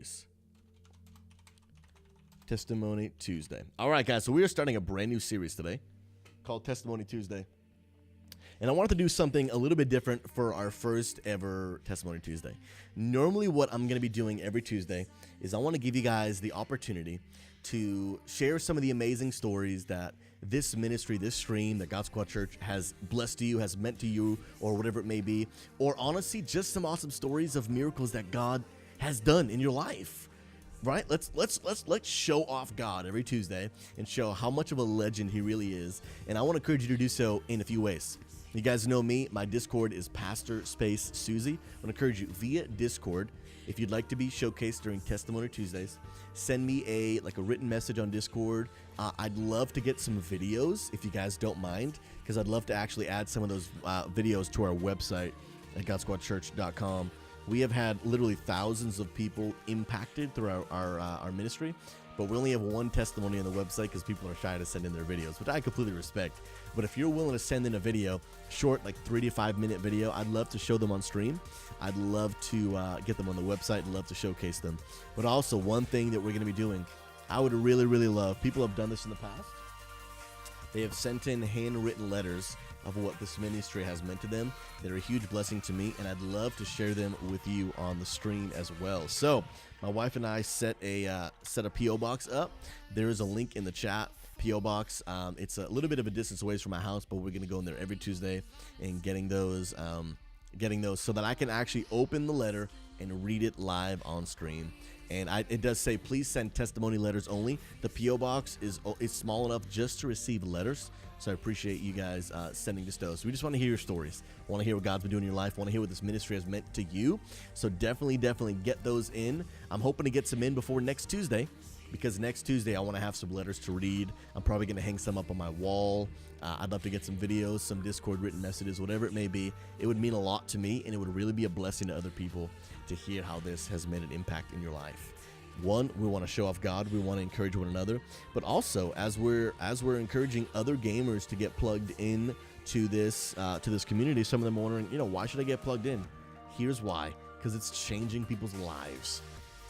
series. Testimony Tuesday. All right, guys, so we are starting a brand new series today called Testimony Tuesday. And I wanted to do something a little bit different for our first ever Testimony Tuesday. Normally what I'm going to be doing every Tuesday is I want to give you guys the opportunity to share some of the amazing stories that this ministry, this stream that GodSquad Church has blessed you, has meant to you, or whatever it may be. Or honestly, just some awesome stories of miracles that God has done in your life. Right? Let's show off God every Tuesday and show how much of a legend he really is. And I want to encourage you to do so in a few ways. You guys know me. My Discord is Pastor Space Susie. I want to encourage you via Discord. If you'd like to be showcased during Testimony Tuesdays, send me a written message on Discord. I'd love to get some videos if you guys don't mind, because I'd love to actually add some of those videos to our website at GodSquadChurch.com. We have had literally thousands of people impacted through our ministry, but we only have one testimony on the website because people are shy to send in their videos, which I completely respect. But if you're willing to send in a video, short, like 3 to 5 minute video, I'd love to show them on stream. I'd love to get them on the website and love to showcase them. But also, one thing that we're going to be doing, I would really, really love, people have done this in the past. They have sent in handwritten letters of what this ministry has meant to them. They're a huge blessing to me, and I'd love to share them with you on the stream as well. So my wife and I set a P.O. box up. There is a link in the chat. P.O. box. It's a little bit of a distance away from my house, but we're going to go in there every Tuesday and getting those so that I can actually open the letter and read it live on stream. And it does say, please send testimony letters only. The P.O. box is small enough just to receive letters. So I appreciate you guys sending this to us. We just want to hear your stories. Want to hear what God's been doing in your life. Want to hear what this ministry has meant to you. So definitely get those in. I'm hoping to get some in before next Tuesday, because next Tuesday I want to have some letters to read. I'm probably going to hang some up on my wall. I'd love to get some videos, some Discord written messages, whatever it may be. It would mean a lot to me, and it would really be a blessing to other people to hear how this has made an impact in your life. One, we want to show off God. We want to encourage one another, but also as we're encouraging other gamers to get plugged in to this community, some of them are wondering, why should I get plugged in? Here's why: because it's changing people's lives.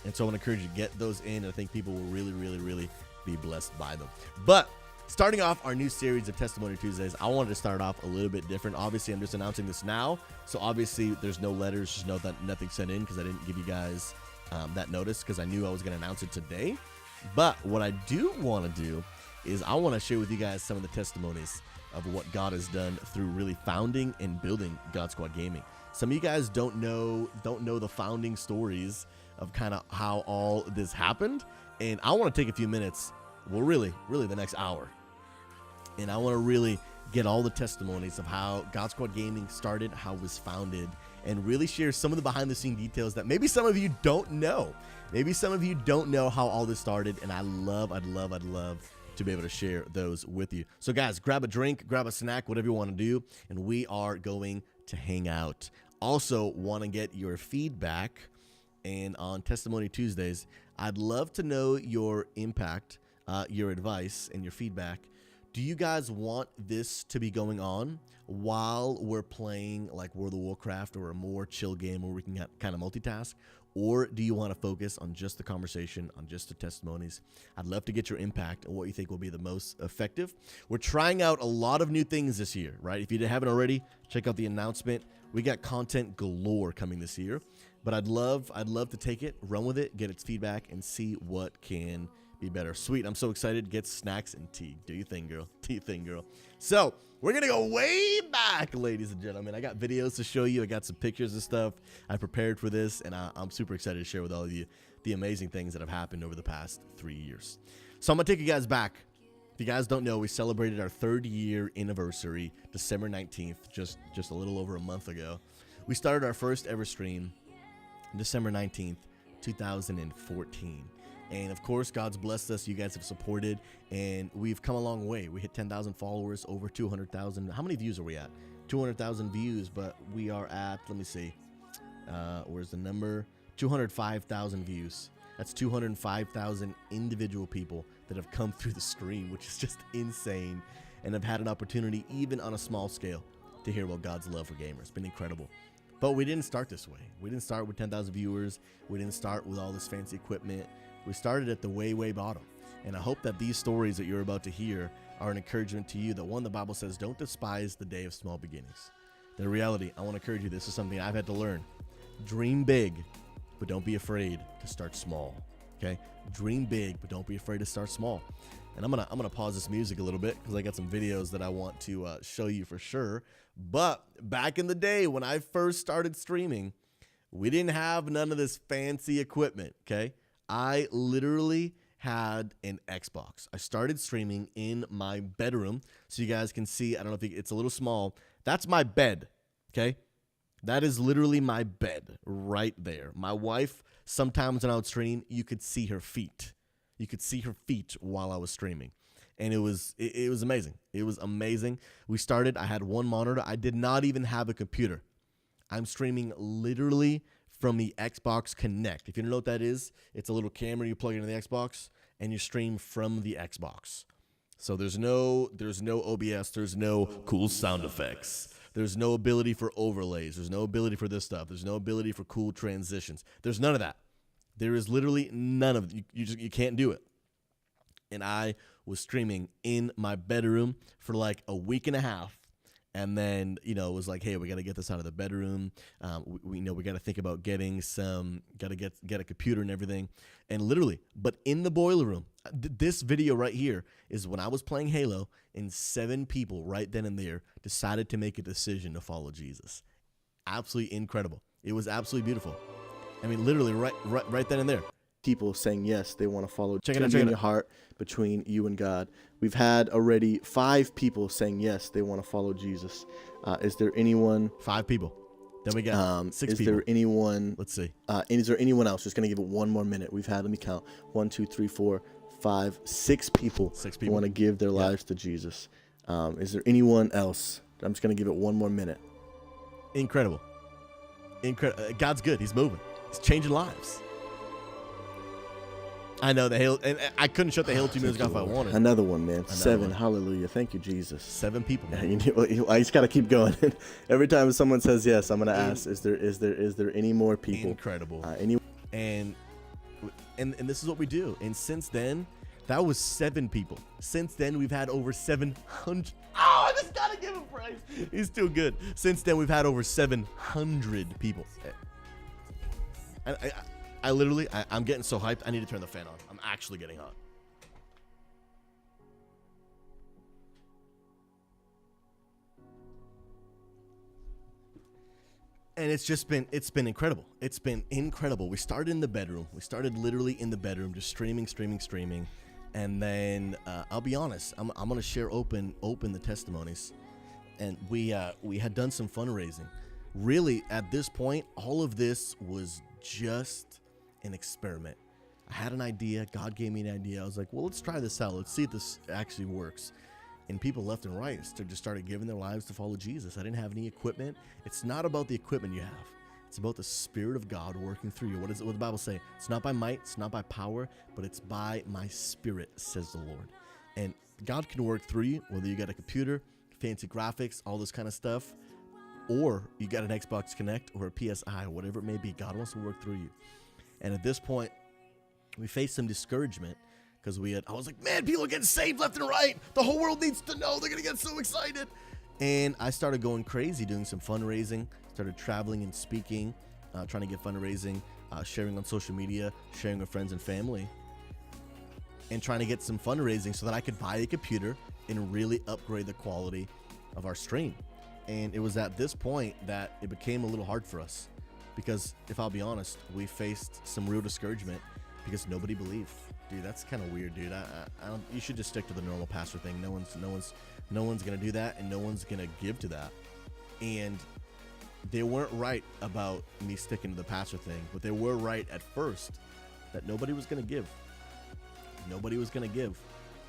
And so I want to encourage you to get those in, and I think people will really, really, really be blessed by them. But starting off our new series of Testimony Tuesdays, I wanted to start off a little bit different. Obviously, I'm just announcing this now, so obviously there's no letters, just know that nothing sent in because I didn't give you guys that notice, because I knew I was going to announce it today. But what I do want to do is I want to share with you guys some of the testimonies of what God has done through really founding and building GodSquad Gaming. Some of you guys don't know the founding stories of kind of how all this happened, and I want to take a few minutes, well, really the next hour, and I want to really get all the testimonies of how GodSquad Gaming started, how it was founded, and really share some of the behind-the-scene details that maybe some of you don't know. Maybe some of you don't know how all this started, and I'd love to be able to share those with you. So guys, grab a drink, grab a snack, whatever you want to do, and we are going to hang out. Also want to get your feedback, and on Testimony Tuesdays, I'd love to know your impact, your advice, and your feedback. Do you guys want this to be going on while we're playing like World of Warcraft or a more chill game where we can kind of multitask? Or do you want to focus on just the conversation, on just the testimonies? I'd love to get your impact and what you think will be the most effective. We're trying out a lot of new things this year, right? If you haven't already, check out the announcement. We got content galore coming this year, but I'd love to take it, run with it, get its feedback, and see what can be better. Sweet. I'm so excited. Get snacks and tea. Do your thing, girl. Do your thing, girl. So we're going to go way back, ladies and gentlemen. I got videos to show you. I got some pictures and stuff. I prepared for this, and I'm super excited to share with all of you the amazing things that have happened over the past 3 years. So I'm going to take you guys back. If you guys don't know, we celebrated our 3rd year anniversary, December 19th, just a little over a month ago. We started our first ever stream December 19th, 2014. And of course, God's blessed us. You guys have supported, and we've come a long way. We hit 10,000 followers, over 200,000. How many views are we at? 200,000 views, but we are at, let me see. Where's the number? 205,000 views. That's 205,000 individual people that have come through the stream, which is just insane, and have had an opportunity, even on a small scale, to hear about God's love for gamers. It's been incredible. But we didn't start this way. We didn't start with 10,000 viewers. We didn't start with all this fancy equipment. We started at the way, way bottom. And I hope that these stories that you're about to hear are an encouragement to you. That one, the Bible says, don't despise the day of small beginnings. The reality, I want to encourage you, this is something I've had to learn. Dream big, but don't be afraid to start small. Okay? Dream big, but don't be afraid to start small. And I'm gonna pause this music a little bit because I got some videos that I want to show you for sure. But back in the day when I first started streaming, we didn't have none of this fancy equipment. Okay? I literally had an Xbox. I started streaming in my bedroom, so you guys can see. I don't know if it's a little small. That's my bed. Okay? That is literally my bed right there. My wife, sometimes when I would stream, you could see her feet. You could see her feet while I was streaming. And it was amazing. It was amazing. We started, I had one monitor. I did not even have a computer. I'm streaming literally from the Xbox Connect. If you don't know what that is, it's a little camera you plug into the Xbox and you stream from the Xbox. So there's no OBS, there's no cool sound effects. There's no ability for overlays. There's no ability for this stuff. There's no ability for cool transitions. There's none of that. There is literally none of it. You can't do it. And I was streaming in my bedroom for like a week and a half. And then, it was like, hey, we got to get this out of the bedroom. We got to think about getting got to get a computer and everything. And literally, but in the boiler room, this video right here is when I was playing Halo and 7 people right then and there decided to make a decision to follow Jesus. Absolutely incredible. It was absolutely beautiful. I mean, literally right then and there. People saying yes, they want to follow. Check it out. Your heart between you and God. We've had already 5 people saying yes, they want to follow Jesus. Is there anyone? 5 people. Then we got 6 people. Is there anyone? Let's see. Is there anyone else? Just gonna give it one more minute. We've had. Let me count. 1, 2, 3, 4, 5, 6 people. 6 who people want to give their lives to Jesus. Is there anyone else? I'm just gonna give it one more minute. Incredible. God's good. He's moving. He's changing lives. I know the Halo, and I couldn't shut the Halo 2 music off if I wanted. Another one, man. 7. Hallelujah. Thank you, Jesus. 7 people. Man. I just gotta keep going. Every time someone says yes, I'm gonna ask: Is there any more people? Incredible. And this is what we do. And since then, that was 7 people. Since then, we've had over 700. Oh, I just gotta give him praise. He's too good. Since then, we've had over 700 people. I'm getting so hyped. I need to turn the fan on. I'm actually getting hot. And it's been incredible. It's been incredible. We started in the bedroom. We started literally in the bedroom, just streaming. And then I'll be honest, I'm gonna share open the testimonies. And we had done some fundraising. Really, at this point, all of this was just an experiment. I had an idea. God gave me an idea. I was like, well, let's try this out. Let's see if this actually works. And people left and right just started giving their lives to follow Jesus. I didn't have any equipment. It's not about the equipment you have. It's about the Spirit of God working through you. What does the Bible say? It's not by might, it's not by power, but it's by my Spirit, says the Lord. And God can work through you, whether you got a computer, fancy graphics, all this kind of stuff, or you got an Xbox Connect or a PSI, whatever it may be. God wants to work through you. And at this point, we faced some discouragement because I was like, man, people are getting saved left and right. The whole world needs to know. They're going to get so excited. And I started going crazy, doing some fundraising, started traveling and speaking, trying to get fundraising, sharing on social media, sharing with friends and family, and trying to get some fundraising so that I could buy a computer and really upgrade the quality of our stream. And it was at this point that it became a little hard for us. Because if I'll be honest, we faced some real discouragement because nobody believed. Dude, that's kind of weird, dude. I don't. You should just stick to the normal pastor thing. No one's gonna do that, and no one's gonna give to that. And they weren't right about me sticking to the pastor thing, but they were right at first that nobody was gonna give. Nobody was gonna give,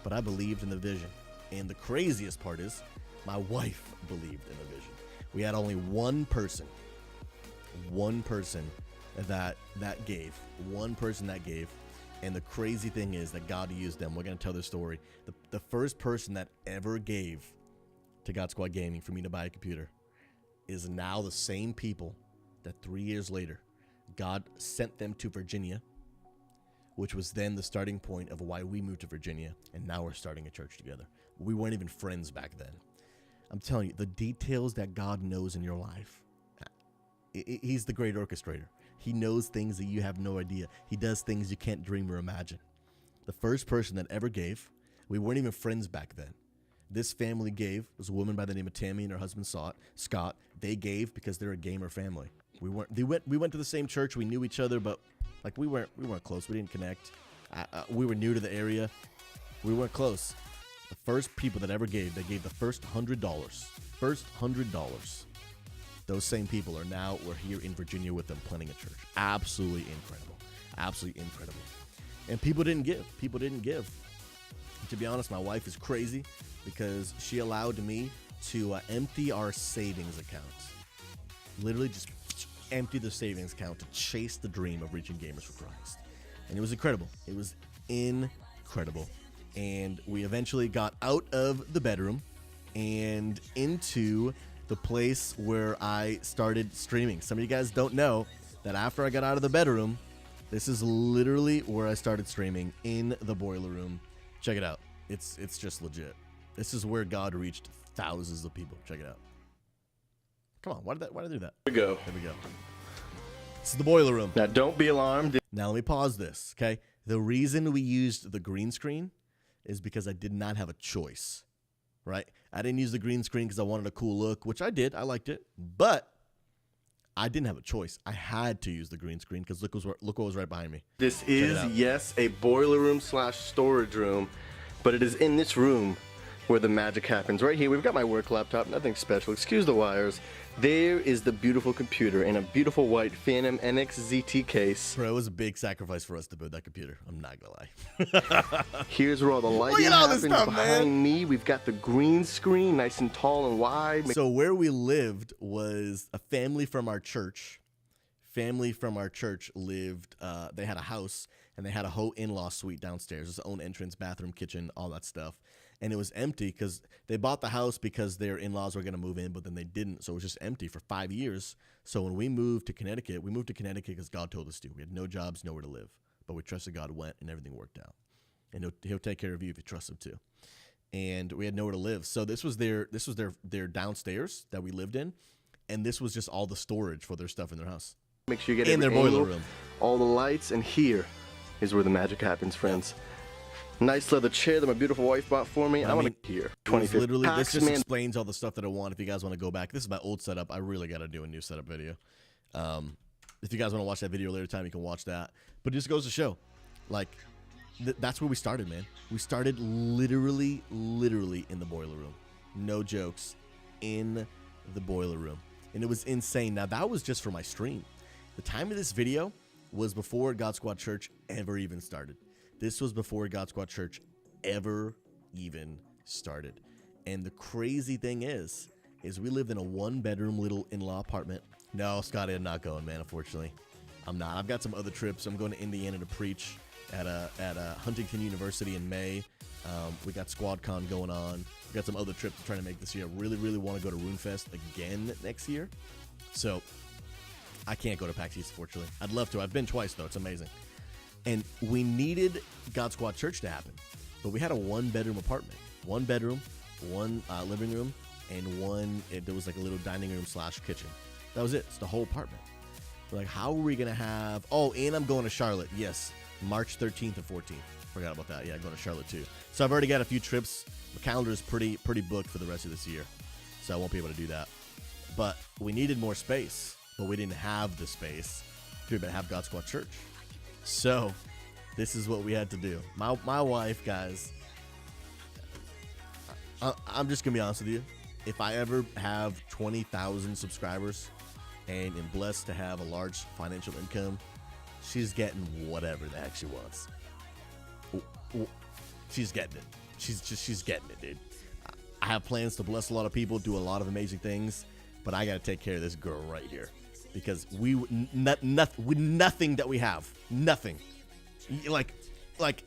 but I believed in the vision. And the craziest part is, my wife believed in the vision. We had only one person that gave. And the crazy thing is that God used them. We're going to tell this story. The first person that ever gave to GodSquad Gaming for me to buy a computer is now the same people that 3 years later, God sent them to Virginia, which was then the starting point of why we moved to Virginia, and now we're starting a church together. We weren't even friends back then. I'm telling you, the details that God knows in your life, he's the great orchestrator. He knows things that you have no idea. He does things you can't dream or imagine. The first person that ever gave, we weren't even friends back then. This family gave, was a woman by the name of Tammy and her husband Scott. They gave because they're a gamer family. We went to the same church. We knew each other, but like we weren't close. We didn't connect. We were new to the area. We weren't close. The first people that ever gave, they gave the first $100. First $100. Those same people are now, we're here in Virginia with them planning a church. Absolutely incredible. Absolutely incredible. And people didn't give. People didn't give. And to be honest, my wife is crazy because she allowed me to empty our savings account. Literally just empty the savings account to chase the dream of reaching Gamers for Christ. And it was incredible. It was incredible. And we eventually got out of the bedroom and into the place where I started streaming. Some of you guys don't know that after I got out of the bedroom, this is literally where I started streaming, in the boiler room. Check it out. It's just legit. This is where God reached thousands of people. Check it out. Come on, why did I do that? Here we go. There we go. This is the boiler room. Now, don't be alarmed. Now let me pause this, okay? The reason we used the green screen is because I did not have a choice, right? I didn't use the green screen because I wanted a cool look, which I did. I liked it, but I didn't have a choice. I had to use the green screen because look what was right behind me. This is, yes, a boiler room / storage room, but it is in this room where the magic happens. Right here, we've got my work laptop, nothing special. Excuse the wires. There is the beautiful computer in a beautiful white Phantom NX ZT case. Bro, it was a big sacrifice for us to build that computer. I'm not gonna lie. Here's where all the lighting happens behind me. We've got the green screen, nice and tall and wide. So where we lived was a family from our church. Family from our church lived, they had a house, and they had a whole in-law suite downstairs. Its own entrance, bathroom, kitchen, all that stuff. And it was empty because they bought the house because their in-laws were going to move in, but then they didn't. So it was just empty for 5 years. So when we moved to Connecticut because God told us to. We had no jobs, nowhere to live. But we trusted God, went, and everything worked out. And he'll take care of you if you trust him to. And we had nowhere to live. So this was their downstairs that we lived in. And this was just all the storage for their stuff in their house. Make sure you get in their boiler room. All the lights, and here is where the magic happens, friends. Nice leather chair that my beautiful wife bought for me. I want to hear 25 literally packs, this just man. explains all the stuff that I want. If you guys want to go back, this is my old setup. I really got to do a new setup video. If you guys want to watch that video later time, you can watch that. But it just goes to show, like, that's where we started, man. We started literally in the boiler room. No jokes, in the boiler room. And it was insane. Now, that was just for my stream. The time of this video was before GodSquad Church ever even started. This was before GodSquad Church ever even started. And the crazy thing is we lived in a 1-bedroom little in-law apartment. No, Scotty, I'm not going, man, unfortunately. I'm not. I've got some other trips. I'm going to Indiana to preach at Huntington University in May. We got SquadCon going on. We got some other trips trying to make this year. I really, really want to go to RuneFest again next year. So I can't go to PAX East, unfortunately. I'd love to. I've been twice, though. It's amazing. And we needed GodSquad Church to happen. But we had a 1-bedroom apartment. 1 bedroom, 1 living room, and there was like a little dining room / kitchen. That was it. It's the whole apartment. We're like, how are we going to have... Oh, and I'm going to Charlotte. Yes, March 13th and 14th. Forgot about that. Yeah, going to Charlotte too. So I've already got a few trips. My calendar is pretty booked for the rest of this year. So I won't be able to do that. But we needed more space. But we didn't have the space to even have GodSquad Church. So this is what we had to do. My wife, guys, I'm just going to be honest with you. If I ever have 20,000 subscribers and am blessed to have a large financial income, she's getting whatever the heck she wants. She's getting it. She's getting it, dude. I have plans to bless a lot of people, do a lot of amazing things, but I got to take care of this girl right here. Because nothing that we have, nothing, like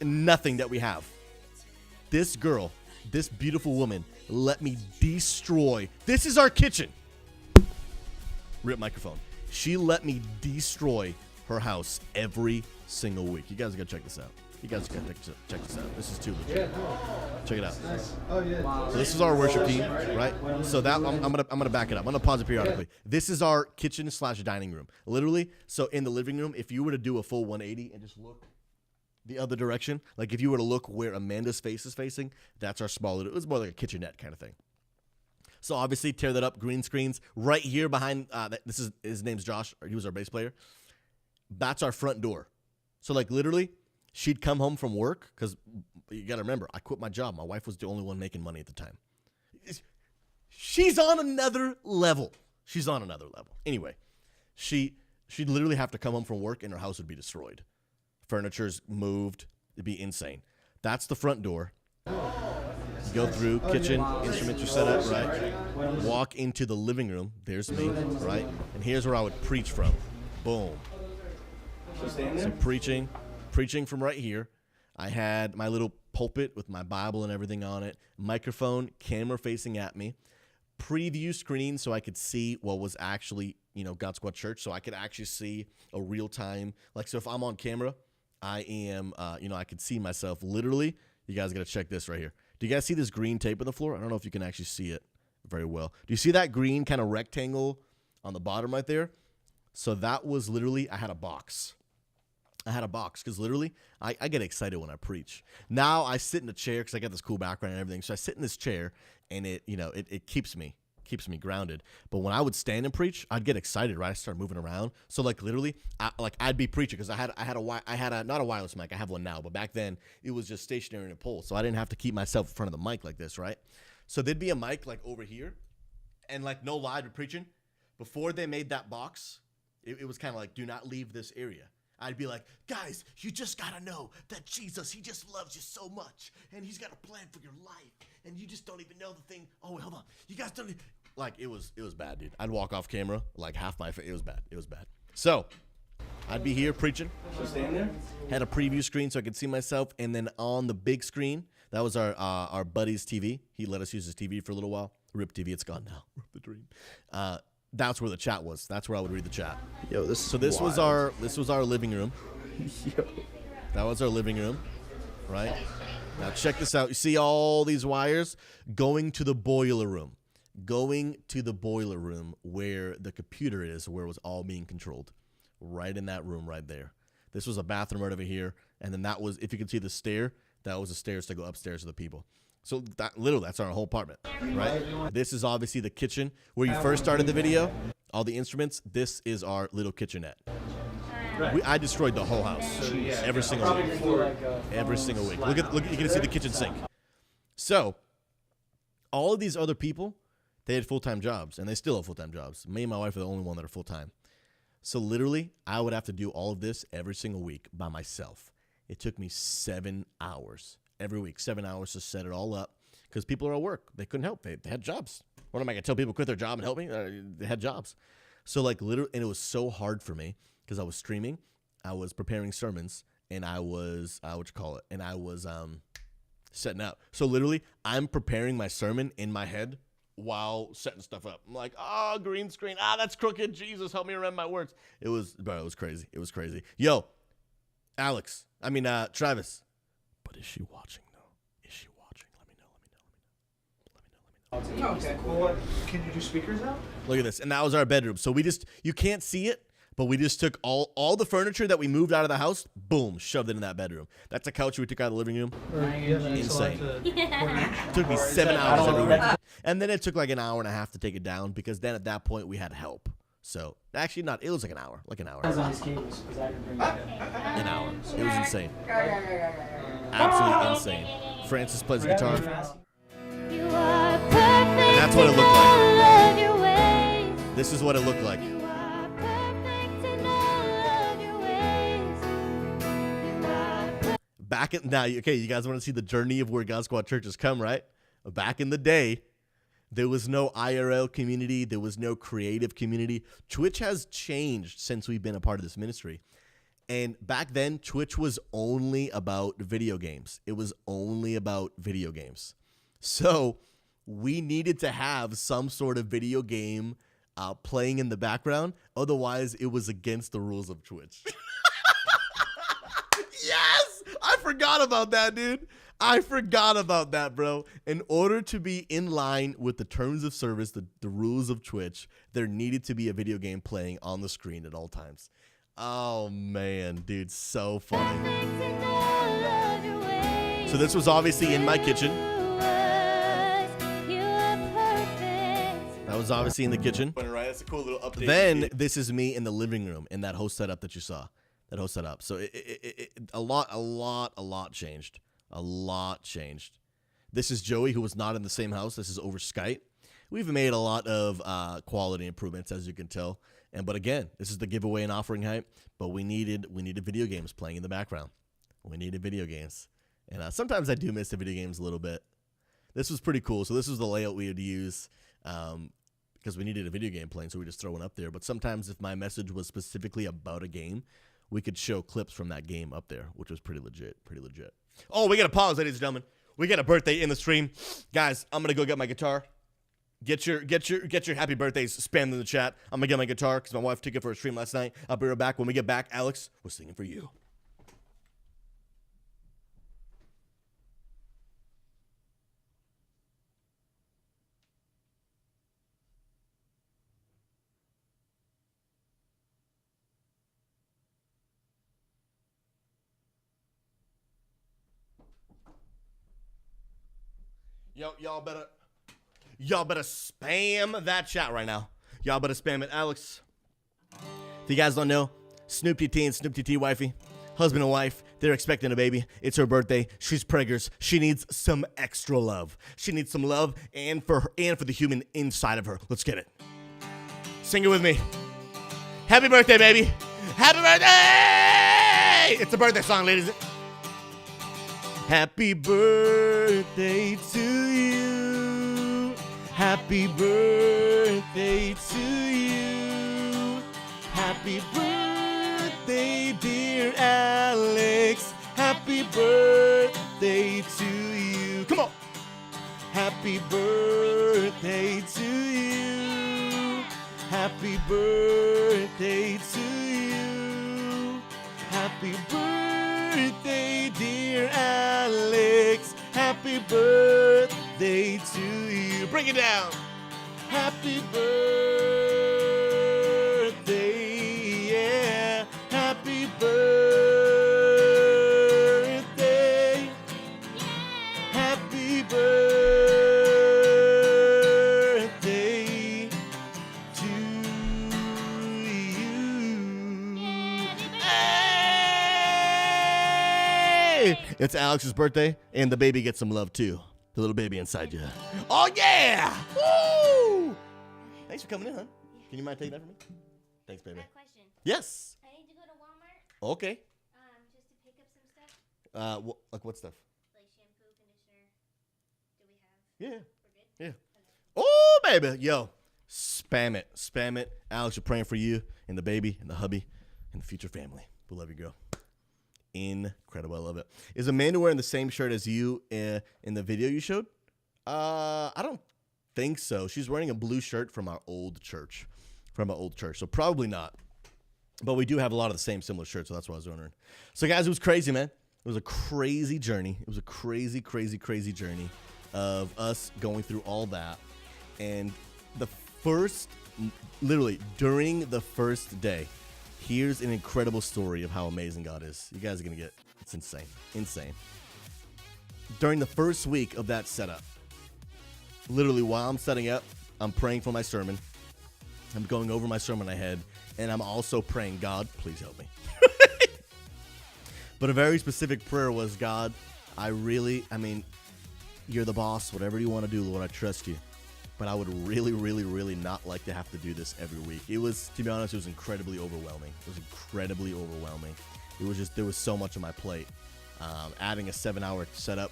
nothing that we have. This girl, this beautiful woman, let me destroy. This is our kitchen. Rip microphone. She let me destroy her house every single week. You guys gotta check this out. You guys gotta check this out. This is too legit. Check it out. Oh yeah. So this is our worship team, right? So that I'm gonna back it up. I'm gonna pause it periodically. This is our kitchen / dining room. Literally, so in the living room, if you were to do a full 180 and just look the other direction, like if you were to look where Amanda's face is facing, that's our small little, it was more like a kitchenette kind of thing. So obviously tear that up, green screens. Right here behind, this is, his name's Josh, or he was our bass player. That's our front door. So like literally, she'd come home from work, because you got to remember, I quit my job. My wife was the only one making money at the time. She's on another level. She's on another level. Anyway, she'd literally have to come home from work and her house would be destroyed. Furniture's moved. It'd be insane. That's the front door. Go through, kitchen, instruments are set up, right? Walk into the living room. There's me, right? And here's where I would preach from. Boom. So preaching from right here. I had my little pulpit with my Bible and everything on it. Microphone, camera facing at me. Preview screen so I could see what was actually, GodSquad Church. So I could actually see a real time. Like, so if I'm on camera, I am, I could see myself literally. You guys got to check this right here. Do you guys see this green tape on the floor? I don't know if you can actually see it very well. Do you see that green kind of rectangle on the bottom right there? So that was literally, I had a box. Because literally, I get excited when I preach. Now I sit in a chair because I got this cool background and everything. So I sit in this chair and it keeps me grounded. But when I would stand and preach, I'd get excited, right? I start moving around. So like literally, I'd be preaching because I had not a wireless mic. I have one now, but back then it was just stationary in a pole. So I didn't have to keep myself in front of the mic like this, right? So there'd be a mic like over here, and like no lie, I'd be preaching. Before they made that box, it was kind of like, do not leave this area. I'd be like, guys, you just got to know that Jesus, he just loves you so much. And he's got a plan for your life. And you just don't even know the thing. Oh, wait, hold on. You guys don't even. Like, it was bad, dude. I'd walk off camera, like half my face. It was bad. So, I'd be here preaching. So stand there. Had a preview screen so I could see myself. And then on the big screen, that was our buddy's TV. He let us use his TV for a little while. RIP TV, it's gone now. RIP the dream. That's where the chat was. That's where I would read the chat. Yo, this was our living room. Yo. That was our living room, right? Now check this out. You see all these wires going to the boiler room. Going to the boiler room where the computer is, where it was all being controlled. Right in that room right there. This was a bathroom right over here. And then that was, if you can see the stair, that was the stairs to go upstairs to the people. So that's our whole apartment, right? This is obviously the kitchen where you first started the video. All the instruments. This is our little kitchenette. I destroyed the whole house every single week. Every single week. Look, you can see the kitchen sink. So all of these other people, they had full-time jobs, and they still have full-time jobs. Me and my wife are the only one that are full-time. So literally, I would have to do all of this every single week by myself. It took me 7 hours. Every week, 7 hours to set it all up because people are at work. They couldn't help. They had jobs. What am I going to tell people to quit their job and help me? They had jobs. So like literally, and it was so hard for me because I was streaming, I was preparing sermons, and I was, and I was setting up. So literally, I'm preparing my sermon in my head while setting stuff up. I'm like, oh, green screen. That's crooked. Jesus, help me remember my words. It was crazy. It was crazy. Yo, Travis. But is she watching though? Is she watching? Let me know. Okay. Well, can you do speakers now? Look at this. And that was our bedroom. So you can't see it, but we just took all the furniture that we moved out of the house, boom, shoved it in that bedroom. That's a couch we took out of the living room. Insane. It took me 7 hours every week. And then it took like an hour and a half to take it down because then at that point we had help. So actually not, it was like an hour. An hour. It was insane. Absolutely insane. Francis plays the guitar. And that's what it looked like. This is what it looked like. You guys want to see the journey of where GodSquad Church has come, right? Back in the day, there was no IRL community. There was no creative community. Twitch has changed since we've been a part of this ministry. And back then, Twitch was only about video games. It was only about video games. So we needed to have some sort of video game playing in the background. Otherwise, it was against the rules of Twitch. Yes! I forgot about that, dude. I forgot about that, bro. In order to be in line with the terms of service, the rules of Twitch, there needed to be a video game playing on the screen at all times. Oh, man, dude, so funny. So this was obviously in my kitchen. That was obviously in the kitchen. Right, that's a cool little update. Then this is me in the living room in that whole setup that you saw. That whole setup. So a lot changed. A lot changed. This is Joey, who was not in the same house. This is over Skype. We've made a lot of quality improvements, as you can tell. But again, this is the giveaway and offering hype. But we needed video games playing in the background. We needed video games. And sometimes I do miss the video games a little bit. This was pretty cool. So this was the layout we had to use because we needed a video game playing, so we just throw one up there. But sometimes if my message was specifically about a game, we could show clips from that game up there, which was pretty legit. Oh, we got to pause, ladies and gentlemen. We got a birthday in the stream. Guys, I'm going to go get my guitar. Get your happy birthdays spammed in the chat. I'm going to get my guitar because my wife took it for a stream last night. I'll be right back. When we get back, Alex, we're singing for you. Y'all better spam that chat right now. Y'all better spam it. Alex, if you guys don't know, Snoop TT and Snoop TT wifey, husband and wife, they're expecting a baby. It's her birthday. She's preggers. She needs some extra love. She needs some love and for her and for the human inside of her. Let's get it. Sing it with me. Happy birthday, baby. Happy birthday! It's a birthday song, ladies. Happy birthday to you. Happy birthday to you. Happy birthday, dear Alex. Happy birthday to you. Come on. Happy birthday to you. Happy birthday to you. Happy birthday, dear Alex. Happy birthday to you. Bring it down. Happy birthday, yeah. Happy birthday. Happy birthday to you. Hey! It's Alex's birthday, and the baby gets some love too. The little baby inside you. Oh, yeah! Woo! Thanks for coming in, huh? Can you mind taking that from me? Thanks, baby. I have a question. Yes. I need to go to Walmart Okay. just to pick up some stuff, Like what stuff? like shampoo, conditioner. Do we have? Yeah. We're good? Yeah. Okay. Oh, baby. Yo, spam it. Spam it. Alex, we're praying for you and the baby and the hubby and the future family. We love you, girl. Incredible. I love it. Is Amanda wearing the same shirt as you in the video you showed? I don't think so. She's wearing a blue shirt from our old church. So probably not. But we do have a lot of the same similar shirts, so that's what I was wondering. So, guys, it was crazy, man. It was a crazy journey. It was a crazy, crazy, crazy journey of us going through all that. And literally, during the first day, here's an incredible story of how amazing God is. You guys are going to it's insane. Insane. During the first week of that setup, literally while I'm setting up, I'm praying for my sermon. I'm going over my sermon ahead, and I'm also praying, God, please help me. But a very specific prayer was, God, you're the boss. Whatever you want to do, Lord, I trust you. But I would really, really, really not like to have to do this every week. It was, to be honest, it was incredibly overwhelming. There was so much on my plate. Adding a 7-hour setup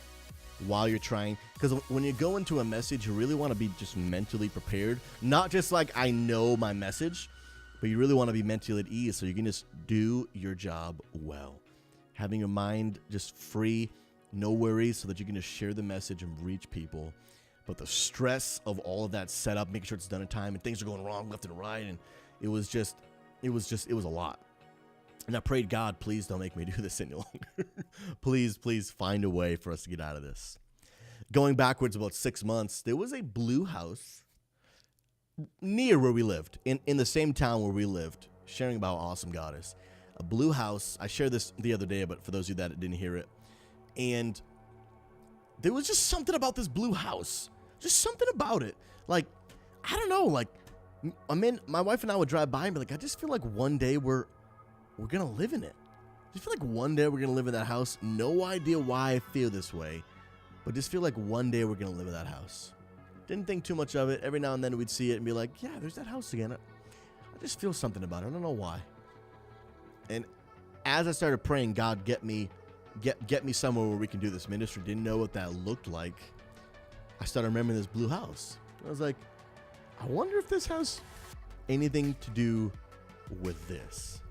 while you're trying. Because when you go into a message, you really want to be just mentally prepared. Not just like I know my message, but you really want to be mentally at ease so you can just do your job well. Having your mind just free, no worries, so that you can just share the message and reach people. But the stress of all of that setup, making sure it's done in time, and things are going wrong left and right, and it was a lot. And I prayed, God, please don't make me do this any longer. Please find a way for us to get out of this. Going backwards about 6 months, there was a blue house near where we lived, in the same town where we lived, sharing about how awesome God is. A blue house. I shared this the other day, but for those of you that didn't hear it. And there was just something about this blue house. Just something about it. Like, I don't know, like, my wife and I would drive by and be like, I just feel like one day we're going to live in it. I just feel like one day we're going to live in that house. No idea why I feel this way, but just feel like one day we're going to live in that house. Didn't think too much of it. Every now and then we'd see it and be like, yeah, there's that house again. I just feel something about it. I don't know why. And as I started praying, God, get me somewhere where we can do this ministry. Didn't know what that looked like. I started remembering this blue house. I was like, I wonder if this has anything to do with this.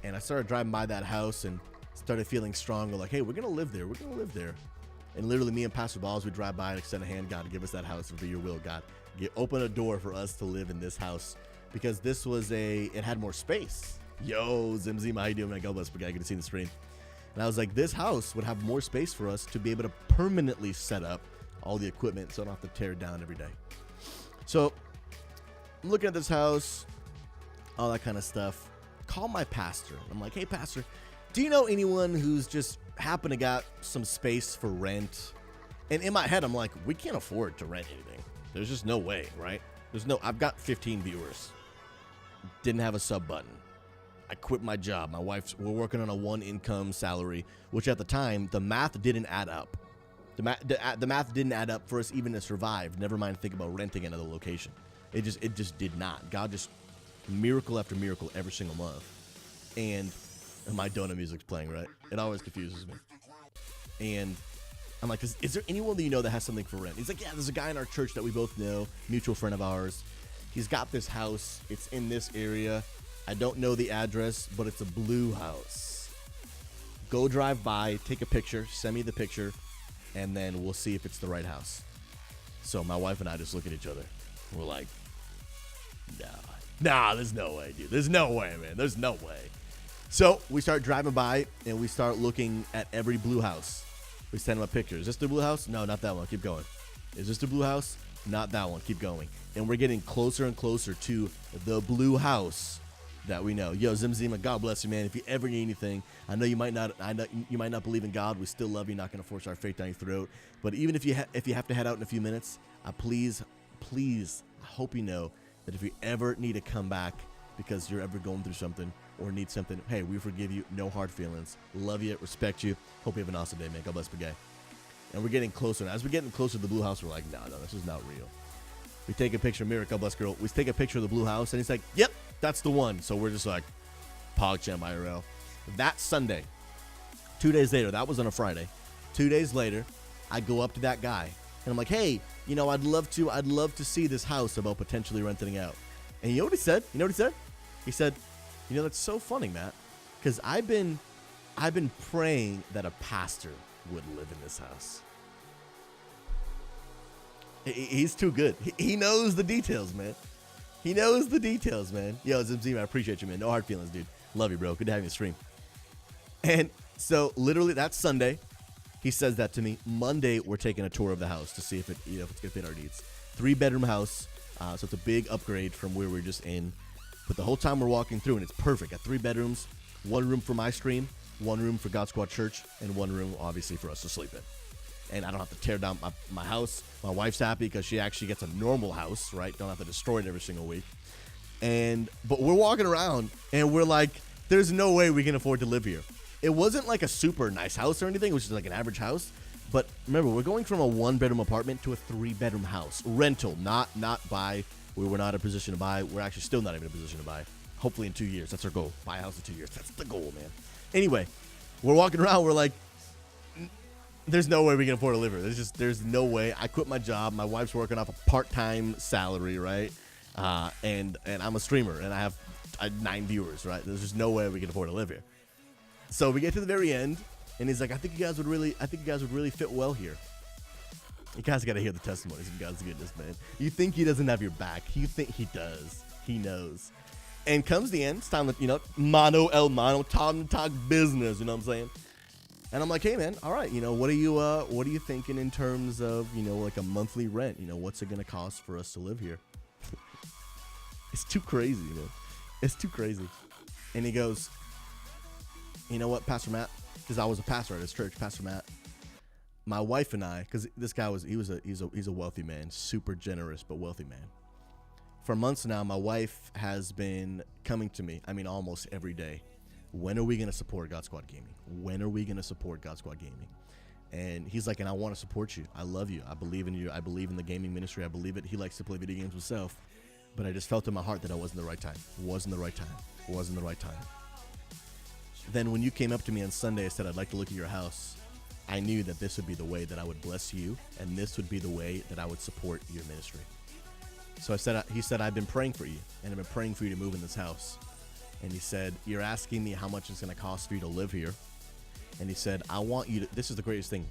And I started driving by that house and started feeling strong. Like, hey, we're going to live there. We're going to live there. And literally me and Pastor Balls would drive by and extend a hand, God, to give us that house and for your will, God. Open a door for us to live in this house, because this was it had more space. Yo, Zim, how you doing, man? God bless, but I get to see the screen. And I was like, this house would have more space for us to be able to permanently set up all the equipment so I don't have to tear it down every day. So I'm looking at this house, all that kind of stuff. Call my pastor. I'm like, hey, pastor, do you know anyone who's just happened to got some space for rent? And in my head, I'm like, we can't afford to rent anything. There's just no way, right? I've got 15 viewers. Didn't have a sub button. I quit my job. We're working on a one income salary, which at the time, the math didn't add up. The math didn't add up for us even to survive. Never mind think about renting another location. It just did not. God just miracle after miracle every single month. And my donut music's playing, right? It always confuses me. And I'm like, is there anyone that you know that has something for rent? He's like, yeah, there's a guy in our church that we both know, mutual friend of ours. He's got this house. It's in this area. I don't know the address, but it's a blue house. Go drive by, take a picture, send me the picture, and then we'll see if it's the right house. So my wife and I just look at each other. We're like, nah, there's no way, dude. There's no way, man. There's no way. So we start driving by, and we start looking at every blue house. We send them a picture. Is this the blue house? No, not that one. Keep going. Is this the blue house? Not that one. Keep going. And we're getting closer and closer to the blue house that we know. Yo, Zim, God bless you, man. If you ever need anything, I know you might not believe in God. We still love you. Not going to force our faith down your throat. But even if you have to head out in a few minutes, please, I hope you know that if you ever need to come back because you're ever going through something or need something, hey, we forgive you. No hard feelings. Love you. Respect you. Hope you have an awesome day, man. God bless, Bagay. And we're getting closer. And as we're getting closer to the blue house, we're like, no, this is not real. We take a picture of Mira, God bless, girl. We take a picture of the blue house, and he's like, yep, that's the one. So we're just like, PogChamp IRL. That Sunday, 2 days later, that was on a Friday. 2 days later, I go up to that guy, and I'm like, hey, I'd love to see this house about potentially renting out. And you know what he said? He said, that's so funny, Matt, because I've been praying that a pastor would live in this house. He's too good. He knows the details, man. Yo, Zim, I appreciate you, man. No hard feelings, dude. Love you, bro. Good to have you on the stream. And so literally that Sunday, he says that to me. Monday, we're taking a tour of the house to see if it's going to fit our needs. 3-bedroom house. So it's a big upgrade from where we're just in. But the whole time we're walking through, and it's perfect. Got 3 bedrooms, 1 room for my stream, 1 room for GodSquad Church, and 1 room, obviously, for us to sleep in. And I don't have to tear down my house. My wife's happy because she actually gets a normal house, right? Don't have to destroy it every single week. But we're walking around, and we're like, there's no way we can afford to live here. It wasn't like a super nice house or anything. It was just like an average house. But remember, we're going from a 1-bedroom apartment to a 3-bedroom house. Rental, not buy. We were not in a position to buy. We're actually still not even in a position to buy. Hopefully in 2 years. That's our goal. Buy a house in 2 years. That's the goal, man. Anyway, we're walking around. We're like, there's no way we can afford to live here. There's no way. I quit my job. My wife's working off a part-time salary, right? And I'm a streamer, and I have 9 viewers, right? There's just no way we can afford to live here. So we get to the very end, and he's like, I think you guys would really fit well here. You guys got to hear the testimonies of God's goodness, man. You think he doesn't have your back. You think he does. He knows. And comes the end. It's time to, mano el mano, time to talk business. You know what I'm saying? And I'm like, hey, man, all right, what are you thinking in terms of, like a monthly rent? What's it going to cost for us to live here? It's too crazy, man. It's too crazy. And he goes, you know what, Pastor Matt? Because I was a pastor at his church, Pastor Matt. My wife and I, because this guy he's a wealthy man, super generous, but wealthy man. For months now, my wife has been coming to me, almost every day. When are we going to support GodSquad Gaming? When are we going to support GodSquad Gaming? And he's like, and I want to support you. I love you. I believe in you. I believe in the gaming ministry. I believe it. He likes to play video games himself. But I just felt in my heart that it wasn't the right time. Wasn't the right time. Wasn't the right time. Then when you came up to me on Sunday and said, I'd like to look at your house, I knew that this would be the way that I would bless you, and this would be the way that I would support your ministry. So he said, I've been praying for you, and I've been praying for you to move in this house. And he said, you're asking me how much it's going to cost for you to live here. And he said, I want you to, this is the greatest thing.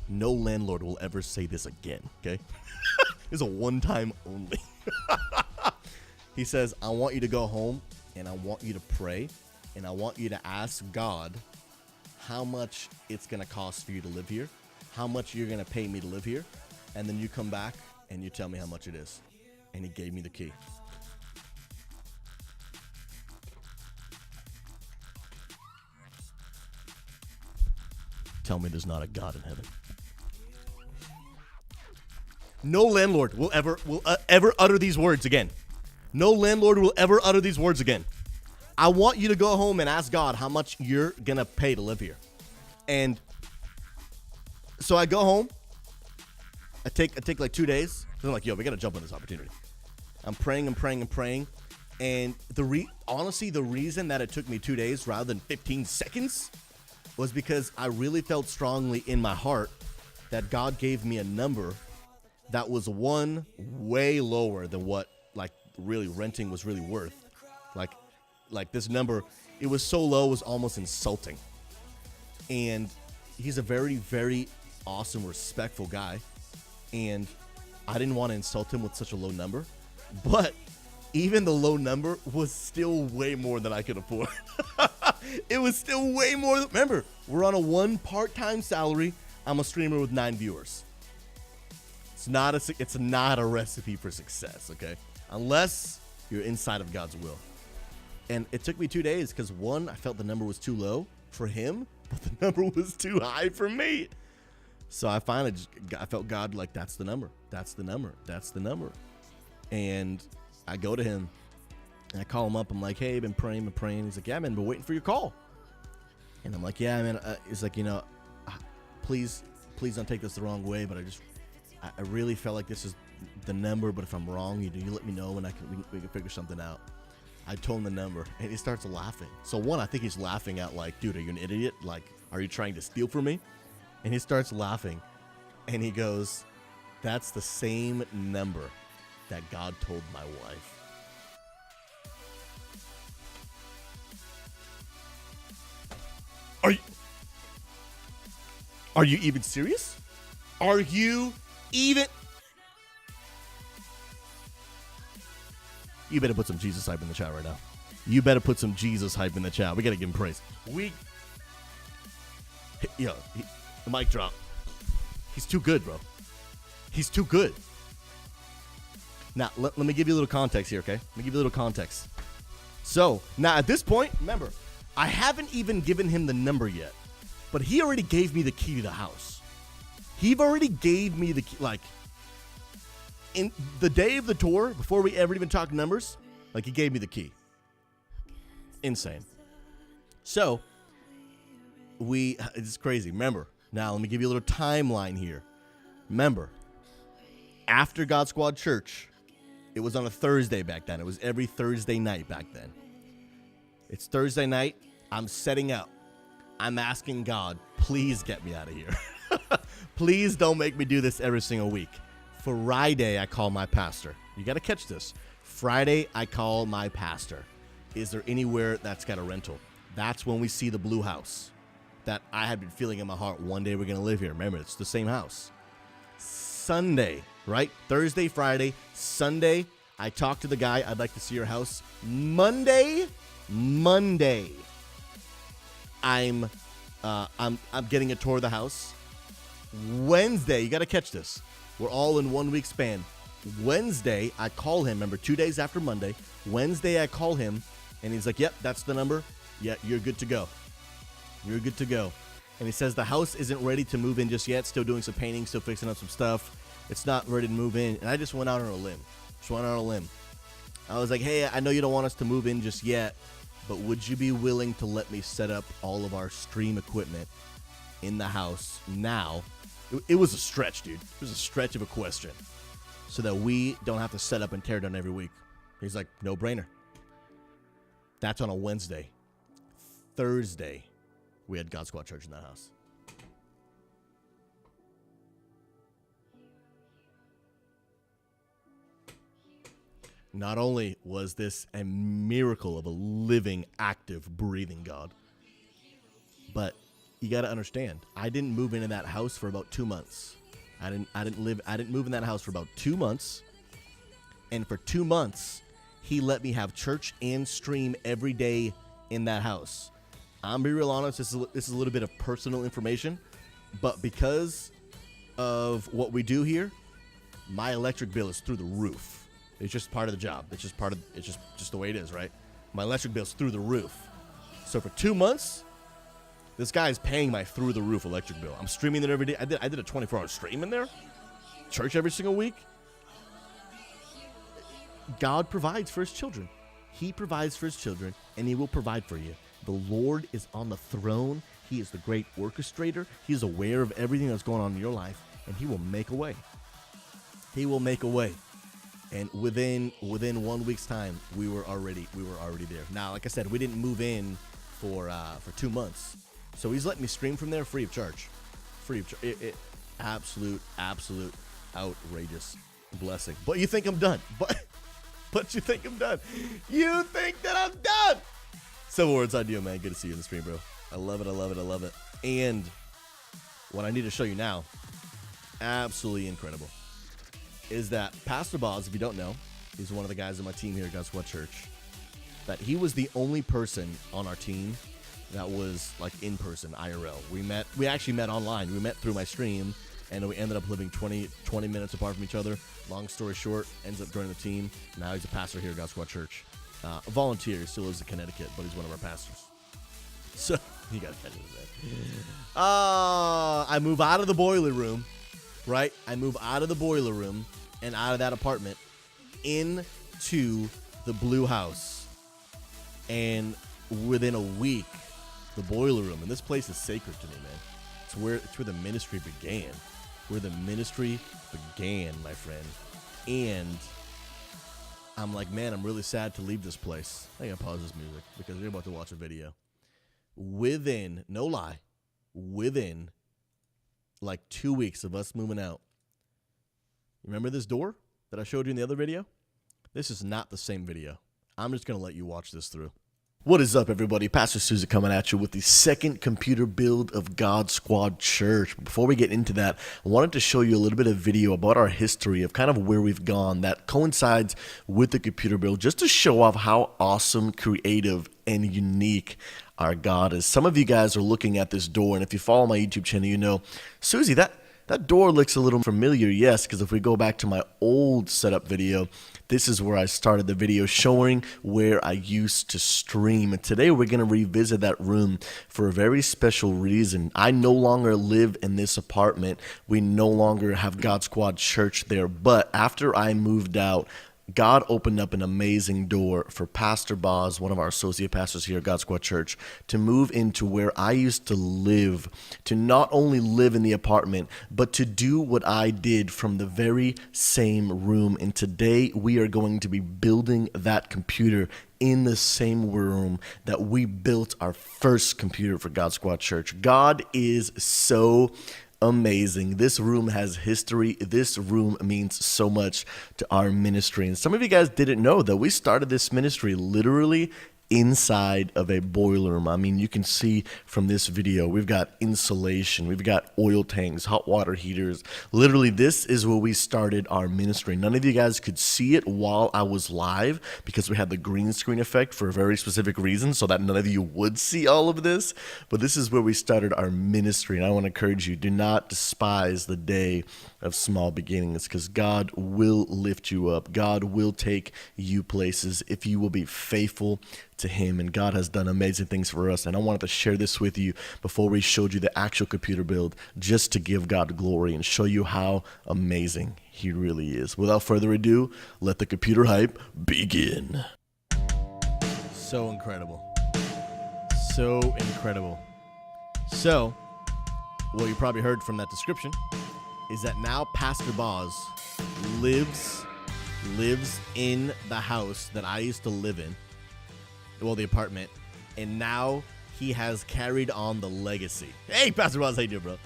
No landlord will ever say this again, okay? It's a one-time only. He says, I want you to go home, and I want you to pray, and I want you to ask God how much it's going to cost for you to live here, how much you're going to pay me to live here, and then you come back and you tell me how much it is. And he gave me the key. Tell me there's not a God in heaven. No landlord will ever utter these words again. No landlord will ever utter these words again. I want you to go home and ask God how much you're going to pay to live here. And so I go home. I take like 2 days. I'm like, yo, we got to jump on this opportunity. I'm praying. And honestly, the reason that it took me 2 days rather than 15 seconds was because I really felt strongly in my heart that God gave me a number that was way lower than what like really renting was really worth. Like this number, it was so low, it was almost insulting. And he's a very, very awesome, respectful guy. And I didn't want to insult him with such a low number. But even the low number was still way more than I could afford. It was still way more. Remember, we're on a one part-time salary. I'm a streamer with 9 viewers. It's not a recipe for success, okay? Unless you're inside of God's will. And it took me 2 days because one, I felt the number was too low for him, but the number was too high for me. So I finally I felt God like, that's the number. That's the number. That's the number. And I go to him and I call him up. I'm like, hey, I've been praying. He's like, yeah, man, been waiting for your call. And I'm like, yeah, man. He's like, please don't take this the wrong way, but I really felt like this is the number, but if I'm wrong, you let me know and we can figure something out. I told him the number and he starts laughing. So one, I think he's laughing at like, dude, are you an idiot? Like, are you trying to steal from me? And he starts laughing and he goes, that's the same number that God told my wife. Are you even serious? Are you even? You better put some Jesus hype in the chat right now. You better put some Jesus hype in the chat. We got to give him praise. The mic drop. He's too good, bro. He's too good. Now, let me give you a little context here, okay? Let me give you a little context. So, now at this point, remember, I haven't even given him the number yet, but he already gave me the key to the house. He already gave me the key, like, in the day of the tour, before we ever even talked numbers, like, he gave me the key. Insane. So, it's crazy. Remember, now let me give you a little timeline here. Remember, after GodSquad Church, it was on a Thursday back then. It was every Thursday night back then. It's Thursday night. I'm setting up. I'm asking God, please get me out of here. Please don't make me do this every single week. Friday, I call my pastor. You got to catch this. Friday, I call my pastor. Is there anywhere that's got a rental? That's when we see the blue house that I had been feeling in my heart. One day we're going to live here. Remember, it's the same house. Sunday, right? Thursday, Friday, Sunday, I talked to the guy. I'd like to see your house. Monday, I'm getting a tour of the house. Wednesday, you got to catch this. We're all in 1 week span. Wednesday, I call him. Remember, 2 days after Monday. Wednesday, I call him, and he's like, yep, that's the number. Yeah, you're good to go. You're good to go. And he says the house isn't ready to move in just yet. Still doing some painting, still fixing up some stuff. It's not ready to move in. And I just went out on a limb. I was like, hey, I know you don't want us to move in just yet, but would you be willing to let me set up all of our stream equipment in the house now? It was a stretch, dude. It was a stretch of a question. So that we don't have to set up and tear down every week. He's like, no brainer. That's on a Wednesday. Thursday, we had GodSquad Church in that house. Not only was this a miracle of a living, active, breathing God, but you got to understand, I didn't move into that house for about 2 months. I didn't move in that house for about 2 months. And for 2 months, he let me have church and stream every day in that house. I'm be real honest, this is a little bit of personal information, but because of what we do here, my electric bill is through the roof. It's just part of the job. It's just the way it is, right? My electric bill's through the roof. So for 2 months, this guy is paying my through the roof electric bill. I'm streaming there every day. I did a 24-hour stream in there. Church every single week. God provides for his children. He provides for his children, and he will provide for you. The Lord is on the throne. He is the great orchestrator. He is aware of everything that's going on in your life, and he will make a way. He will make a way. And within 1 week's time, we were already there. Now, like I said, we didn't move in for 2 months, so he's letting me stream from there free of charge. Absolute outrageous blessing. But you think I'm done? But you think I'm done? You think that I'm done? Civil words on you, man. Good to see you in the stream, bro. I love it. And what I need to show you now, absolutely incredible, is that Pastor Boz, if you don't know, he's one of the guys on my team here at GodSquad Church, that he was the only person on our team that was like in person, IRL. We actually met online. We met through my stream, and we ended up living 20 minutes apart from each other. Long story short, ends up joining the team. Now he's a pastor here at GodSquad Church. A volunteer, still lives in Connecticut, but he's one of our pastors. So, you got to catch it. I move out of the boiler room, right? I move out of the boiler room and out of that apartment into the blue house. And within a week, the boiler room, and this place is sacred to me, man. It's where the ministry began. Where the ministry began, my friend. And I'm like, man, I'm really sad to leave this place. I gotta pause this music because we're about to watch a video. Within like 2 weeks of us moving out, remember this door that I showed you in the other video? This is not the same video. I'm just gonna let you watch this through. What is up, everybody? Pastor Susie coming at you with the second computer build of GodSquad Church. Before we get into that, I wanted to show you a little bit of video about our history of kind of where we've gone that coincides with the computer build, just to show off how awesome, creative, and unique our God is. Some of you guys are looking at this door, and if you follow my YouTube channel, you know, Susie, that door looks a little familiar. Yes, because if we go back to my old setup video, this is where I started the video showing where I used to stream. And today we're going to revisit that room for a very special reason. I no longer live in this apartment. We no longer have GodSquad Church there. But after I moved out, God opened up an amazing door for Pastor Boz, one of our associate pastors here at GodSquad Church, to move into where I used to live, to not only live in the apartment, but to do what I did from the very same room. And today we are going to be building that computer in the same room that we built our first computer for GodSquad Church. God is so amazing. This room has history. This room means so much to our ministry. And some of you guys didn't know that we started this ministry literally inside of a boiler room. I mean, you can see from this video, we've got insulation, we've got oil tanks, hot water heaters. Literally, this is where we started our ministry. None of you guys could see it while I was live because we had the green screen effect for a very specific reason, so that none of you would see all of this. But this is where we started our ministry, and I want to encourage you, do not despise the day of small beginnings, because God will lift you up. God will take you places if you will be faithful to him, and God has done amazing things for us. And I wanted to share this with you before we showed you the actual computer build, just to give God glory and show you how amazing he really is. Without further ado, let the computer hype begin. So incredible. So incredible. So, well, you probably heard from that description, is that now Pastor Boz lives in the house that I used to live in, well, the apartment, and now he has carried on the legacy. Hey, Pastor Boz, how you doing, bro?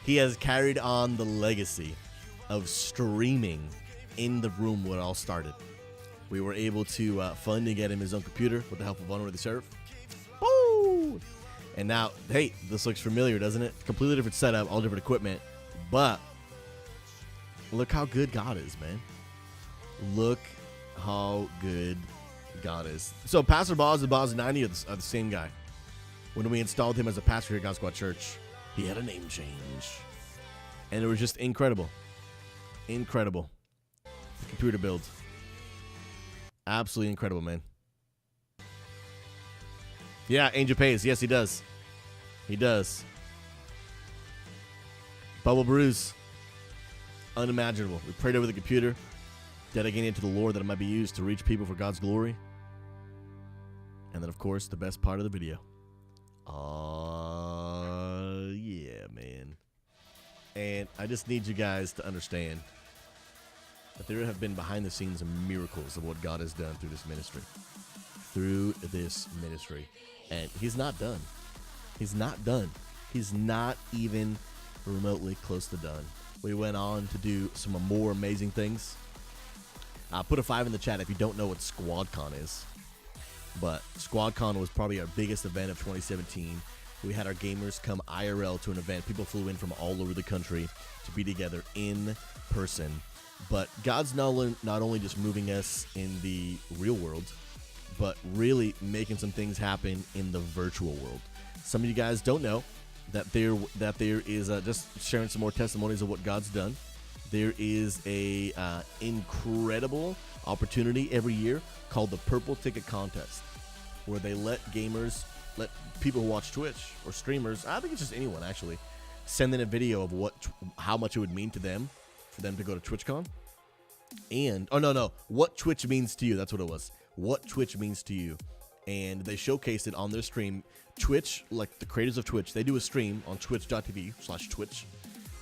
He has carried on the legacy of streaming in the room where it all started. We were able to fund and get him his own computer with the help of Unworthy Seraph. Woo! And now, hey, this looks familiar, doesn't it? Completely different setup, all different equipment, but look how good God is, man. Look how good God is. So Pastor Boz and Boz 90 are the same guy. When we installed him as a pastor here at GodSquad Church, he had a name change. And it was just incredible. Incredible. The computer build. Absolutely incredible, man. Yeah, Angel pays. Yes, he does. He does. Bubble Bruise. Unimaginable. We prayed over the computer, dedicating it to the Lord that it might be used to reach people for God's glory. And then, of course, the best part of the video. Yeah, man. And I just need you guys to understand that there have been behind-the-scenes miracles of what God has done through this ministry. Through this ministry. And he's not done. He's not done. He's not even remotely close to done. We went on to do some more amazing things. Put a 5 in the chat if you don't know what SquadCon is. But SquadCon was probably our biggest event of 2017. We had our gamers come IRL to an event. People flew in from all over the country to be together in person. But God's not only just moving us in the real world, but really making some things happen in the virtual world. Some of you guys don't know that there is just sharing some more testimonies of what God's done. There is a incredible opportunity every year called the Purple Ticket Contest, where they let people who watch Twitch or streamers, I think it's just anyone actually, send in a video of how much it would mean to them for them to go to TwitchCon. And what Twitch means to you. That's what it was. What Twitch means to you. And they showcased it on their stream. Twitch, like the creators of Twitch, they do a stream on twitch.tv/Twitch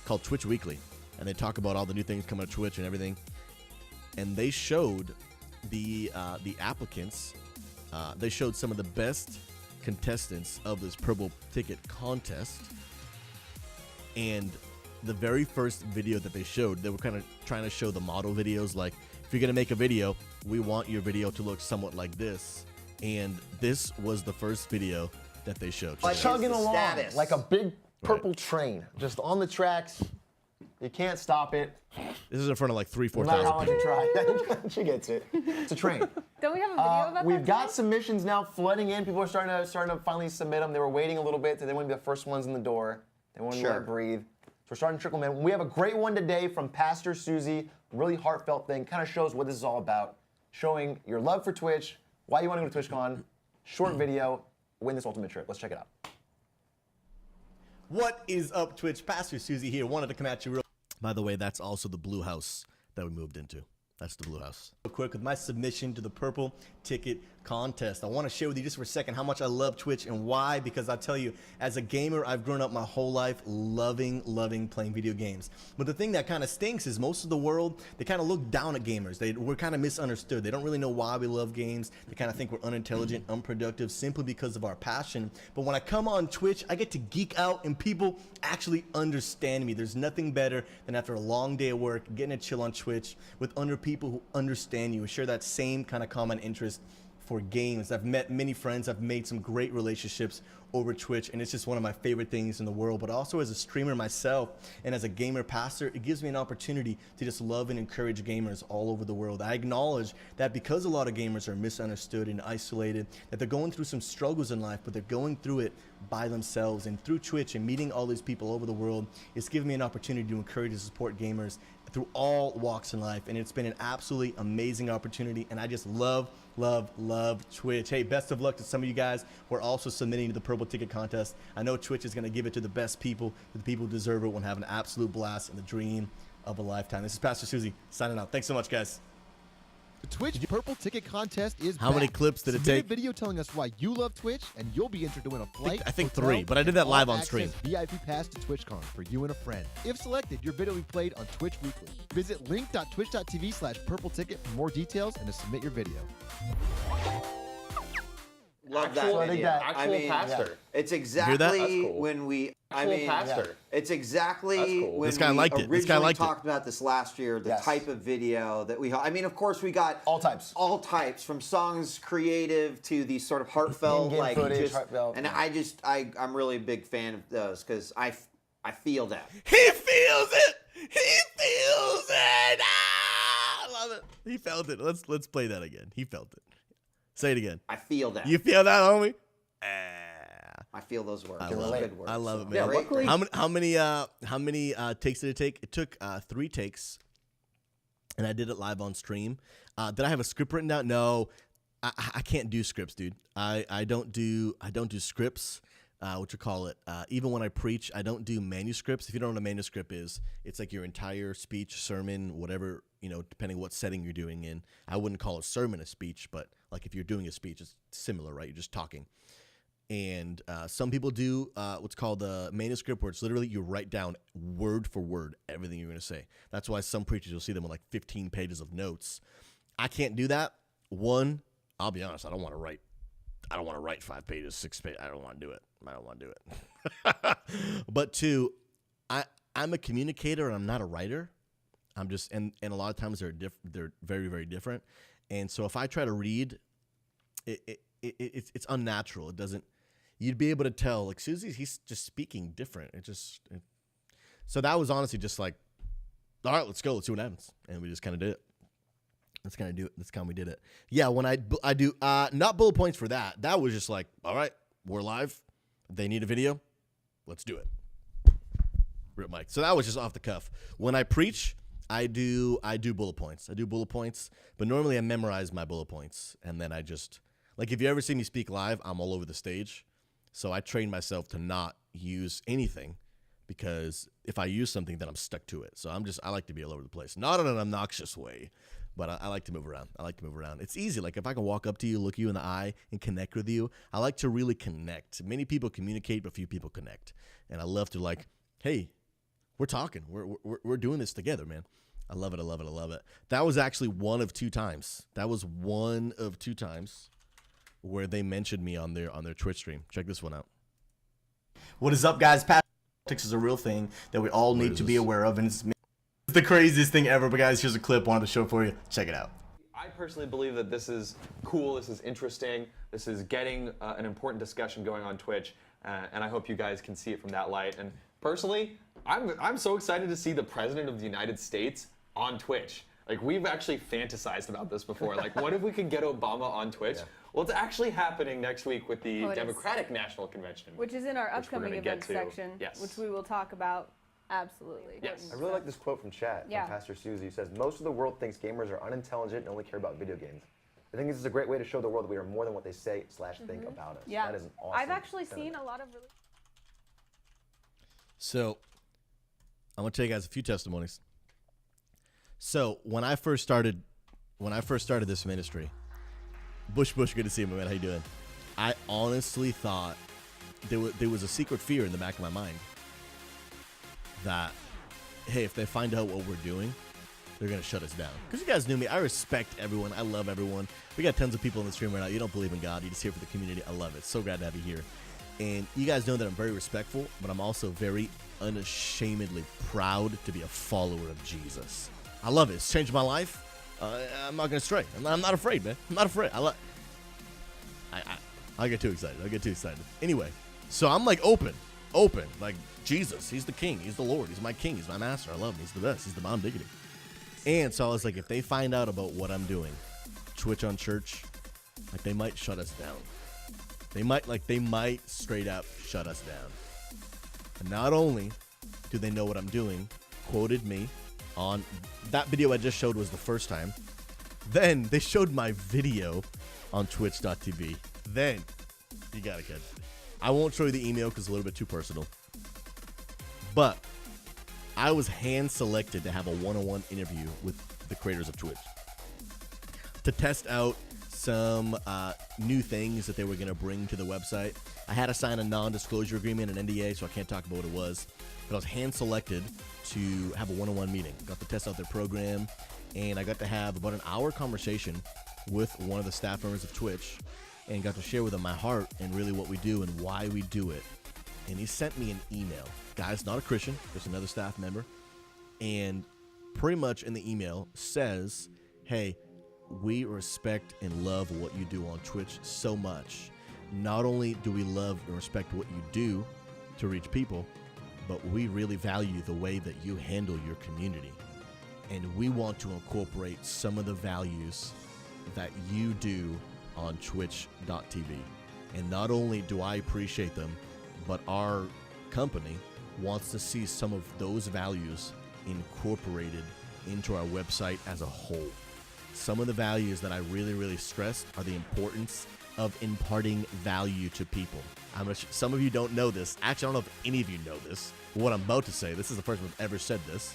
called Twitch Weekly. And they talk about all the new things coming to Twitch and everything. And they showed the applicants. They showed some of the best contestants of this Purple Ticket Contest. And the very first video that they showed, they were kind of trying to show the model videos. Like, if you're going to make a video, we want your video to look somewhat like this. And this was the first video that they showed. Chugging along like a big purple train, just on the tracks. You can't stop it. This is in front of like 3,000-4,000 No matter how much people. you try. She gets it. It's a train. Don't we have a video about that? We've got submissions now flooding in. People are starting to finally submit them. They were waiting a little bit. They want to be the first ones in the door. They want to let it breathe. So we're starting to trickle them in. We have a great one today from Pastor Susie. Really heartfelt thing. Kind of shows what this is all about. Showing your love for Twitch, why you want to go to TwitchCon. Short video. Win this ultimate trip. Let's check it out. What is up, Twitch? Pastor Susie here. Wanted to come at you real. By the way, that's also the blue house that we moved into. That's the blue house. Real quick, with my submission to the Purple Ticket Contest, I want to share with you just for a second how much I love Twitch and why. Because I tell you, as a gamer, I've grown up my whole life loving playing video games. But the thing that kind of stinks is most of the world, they kind of look down at gamers. We're kind of misunderstood. They don't really know why we love games. They kind of think we're unintelligent, unproductive, simply because of our passion. But when I come on Twitch, I get to geek out and people actually understand me. There's nothing better than after a long day of work, getting to chill on Twitch with people who understand you and share that same kind of common interest for games. I've met many friends. I've made some great relationships over Twitch, and it's just one of my favorite things in the world. But also as a streamer myself and as a gamer pastor, it gives me an opportunity to just love and encourage gamers all over the world. I acknowledge that because a lot of gamers are misunderstood and isolated, that they're going through some struggles in life, but they're going through it by themselves. And through Twitch and meeting all these people over the world, it's given me an opportunity to encourage and support gamers through all walks in life. And it's been an absolutely amazing opportunity, and I just love Twitch. Hey, best of luck to some of you guys who are also submitting to the Purple Ticket Contest. I know Twitch is going to give it to the best people. The people who deserve it will have an absolute blast and the dream of a lifetime. This is Pastor Susie signing out. Thanks so much, guys. The Twitch Purple Ticket Contest is How many back. clips did it Submit take? a video telling us why you love Twitch, and you'll be entered to win a flight. I think hotel, 3, but I did that and live on all-access stream. VIP pass to TwitchCon for you and a friend. If selected, your video will be played on Twitch weekly. Visit link.twitch.tv/purple ticket for more details and to submit your video. Love that Actual- video. Actual I mean, pastor. it's that? exactly That's cool. when we. I Actual mean, pastor. it's exactly That's cool. when This guy we liked it. originally This guy liked it. talked about this last year. The Yes. type of video that we. I mean, of course, we got All types. all types, from songs creative to these sort of heartfelt, In-game like footage, just. heartfelt. And I'm really a big fan of those because I feel that. He feels it. He feels it. Ah, I love it. He felt it. Let's play that again. He felt it. Say it again. I feel that. You feel that, homie? Ah. I feel those words. I Those love are it. good words. I love it, So, man. great, great. How many takes did it take? It took 3 takes, and I did it live on stream. Did I have a script written down? No, I can't do scripts, dude. I don't do scripts. What you call it? Even when I preach, I don't do manuscripts. If you don't know what a manuscript is, it's like your entire speech, sermon, whatever, depending what setting you're doing in. I wouldn't call a sermon a speech, but like if you're doing a speech, it's similar, right? You're just talking. And some people do what's called a manuscript, where it's literally you write down word for word everything you're going to say. That's why some preachers, you'll see them with like 15 pages of notes. I can't do that. One, I'll be honest, I don't want to write 5 pages, 6 pages. I don't want to do it. But 2, I'm a communicator and I'm not a writer. I'm just, and a lot of times they're very, very different. And so if I try to read, it's unnatural. It doesn't. You'd be able to tell, like, he's just speaking different. So that was honestly just like, all right, let's go. Let's see what happens. And we just kind of did it. That's kind of do it. That's kind of we did it. Yeah, when I do not bullet points for that. That was just like, all right, we're live. They need a video. Let's do it. Rip mic. So that was just off the cuff. When I preach, I do bullet points. I do bullet points, but normally I memorize my bullet points, and then I just, like, if you ever see me speak live, I'm all over the stage. So I train myself to not use anything, because if I use something, then I'm stuck to it. So I like to be all over the place. Not in an obnoxious way, but I like to move around. It's easy. Like, if I can walk up to you, look you in the eye, and connect with you, I like to really connect. Many people communicate, but few people connect. And I love to, like, hey, we're talking. We're doing this together, man. I love it. That was actually one of 2 times. Where they mentioned me on their Twitch stream. Check this one out. What is up, guys? Politics is a real thing that we all need to be aware of, and it's the craziest thing ever. But guys, here's a clip. Wanted to show for you. Check it out. I personally believe that this is cool, this is interesting, this is getting an important discussion going on Twitch, and I hope you guys can see it from that light. And personally, I'm so excited to see the President of the United States on Twitch. Like, we've actually fantasized about this before. Like, what if we could get Obama on Twitch? Yeah. Well, it's actually happening next week with the Democratic National Convention. Which is in our upcoming event section, yes. which we will talk about. Absolutely. Yes. I really like this quote from chat from Pastor Susie, who says, most of the world thinks gamers are unintelligent and only care about video games. I think this is a great way to show the world that we are more than what they say / think about us. Yeah. That is an awesome I've actually sentiment. seen a lot of really... So, I'm gonna tell you guys a few testimonies. So when I first started this ministry, Bush, good to see you, man. How you doing? I honestly thought there was a secret fear in the back of my mind that, hey, if they find out what we're doing, they're gonna shut us down. Because you guys knew me. I respect everyone. I love everyone. We got tons of people in the stream right now. You don't believe in God. You're just here for the community. I love it. So glad to have you here. And you guys know that I'm very respectful, but I'm also very unashamedly proud to be a follower of Jesus. I love it. It's changed my life. I'm not going to stray. I'm not afraid, man. I'm not afraid. I get too excited. I get too excited. Anyway, so I'm like open. Like Jesus, he's the king. He's the Lord. He's my king. He's my master. I love him. He's the best. He's the bomb diggity. And so I was like, if they find out about what I'm doing, Twitch on church, like they might shut us down. They might straight up shut us down. And not only do they know what I'm doing, quoted me on that video I just showed was the first time. Then they showed my video on twitch.tv. Then you gotta catch it. I won't show you the email because it's a little bit too personal. But I was hand selected to have a one-on-one interview with the creators of Twitch to test out some new things that they were going to bring to the website. I had to sign a non-disclosure agreement, an NDA, so I can't talk about what it was. But I was hand selected to have a one-on-one meeting. Got to test out their program, and I got to have about an hour conversation with one of the staff members of Twitch, and got to share with him my heart and really what we do and why we do it. And he sent me an email. Guy's not a Christian, just another staff member. And pretty much in the email says, hey, we respect and love what you do on Twitch so much. Not only do we love and respect what you do to reach people, but we really value the way that you handle your community. And we want to incorporate some of the values that you do on twitch.tv. And not only do I appreciate them, but our company wants to see some of those values incorporated into our website as a whole. Some of the values that I really, really stressed are the importance of imparting value to people. Some of you don't know this. Actually, I don't know if any of you know this. What I'm about to say, this is the first time I've ever said this.